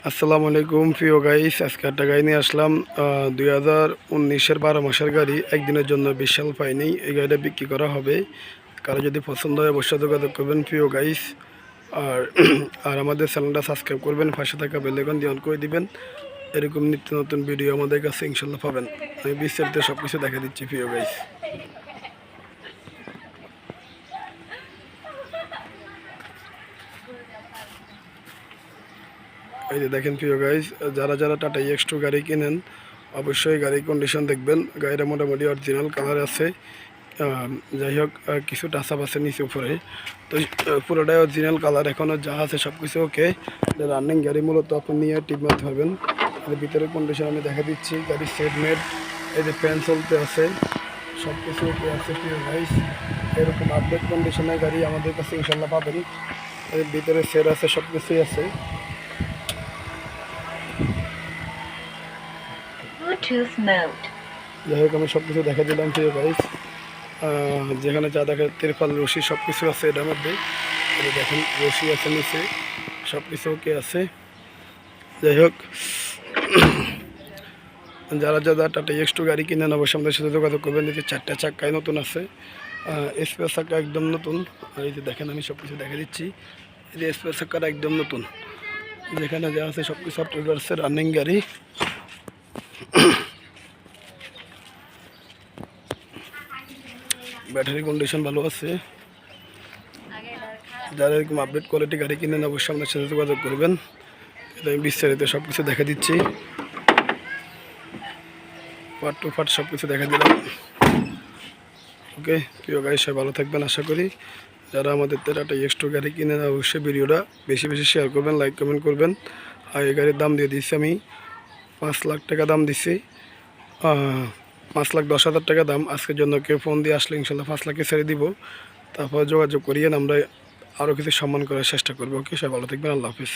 আসসালামু আলাইকুম প্রিয় গাইস, আজকে একটা গাড়ি নিয়ে আসলাম 2019-এর 12 মাসের গাড়ি। একদিনের জন্য বিশাল পাইনি, এই গাড়িটা বিক্রি করা হবে। কারো যদি পছন্দ হয় অবশ্যই যোগাযোগ করবেন প্রিয় গাইস। আর আর আমাদের চ্যানেলটা সাবস্ক্রাইব করবেন, পাশে থাকা বেল আইকন দিয়ে অন করে দিবেন। এরকম নিত্য নতুন ভিডিও আমাদের কাছে ইনশাল্লাহ পাবেন। আমি বিস্তারিত সব কিছু দেখা দিচ্ছি প্রিয় গাইস। এই যে দেখেন প্রিয় গাইস, যারা যারা টাটা EX2 গাড়ি কিনেন অবশ্যই গাড়ির কন্ডিশন দেখবেন। গাড়িটা মোটামুটি অরিজিনাল কালার আছে। যাই হোক, কিছু টাচআপ আছে নিচে উপরে, তো পুরোটাই অরিজিনাল কালার। এখনও যা আছে সব কিছু ওকে। রানিং গাড়ি মূলত আপনি নিয়ে টিপ মারতে পারবেন। এর ভিতরের কন্ডিশন আমি দেখা দিচ্ছি। গাড়ির সেট মেড, এই যে ফ্যান চলতে আছে, সব কিছু ওকে আছে প্রিয় গাইস। এরকম আপডেট কন্ডিশনের গাড়ি আমাদের কাছে ইনশাল্লাহ পাবেন। এর ভিতরে সেট আছে, সব কিছুই আছে। যাই হোক, আমি সব কিছু দেখা দিলাম প্রিয় গাইস। যেখানে যা দেখে তিরপাল রশি সব কিছু আছে এটার মধ্যে। দেখেন রশি আছে নিচে, সব কিছু ওকে আছে। যাই হোক, যারা যারা টাটা EX2 গাড়ি কিনেন অবশ্যই আমাদের সাথে যোগাযোগ করবেন। এই যে 4টা চাক্কায় নতুন আছে, স্পেয়ার চাক্কা একদম নতুন। আর এই যে দেখেন আমি সব কিছু দেখা দিচ্ছি। এই যে স্পেয়ার চাক্কাটা একদম নতুন, যেখানে যা আছে সব কিছু আপডেট আছে। রানিং গাড়ি, ব্যাটারি কন্ডিশন ভালো আছে। যারা এরকম আপডেট কোয়ালিটি গাড়ি কিনেন অবশ্যই আমাদের সাথে যোগাযোগ করবেন। এটা আমি বিস্তারিত সব কিছু দেখা দিচ্ছি, পার্ট টু পার্ট সব কিছু দেখা দিলাম। ওকে প্রিয় গাড়ি, সবাই ভালো থাকবেন আশা করি। যারা আমাদের টাটা EX2 গাড়ি কিনেন অবশ্যই ভিডিওটা বেশি বেশি শেয়ার করবেন, লাইক কমেন্ট করবেন। আর এই গাড়ির দাম দিয়ে দিচ্ছি আমি 5 লাখ টাকা দাম দিচ্ছি। 5,10,000 টাকা দাম। আজকের জন্য কেউ ফোন দিয়ে আসলে ইনশাল্লাহ 5 লাখে ছেড়ে দিব। তারপর যোগাযোগ করিয়েন, আমরা আরও কিছু সম্মান করার চেষ্টা করবো। ওকে, সবাই ভালো থাকবেন, আল্লাহ হাফিজ।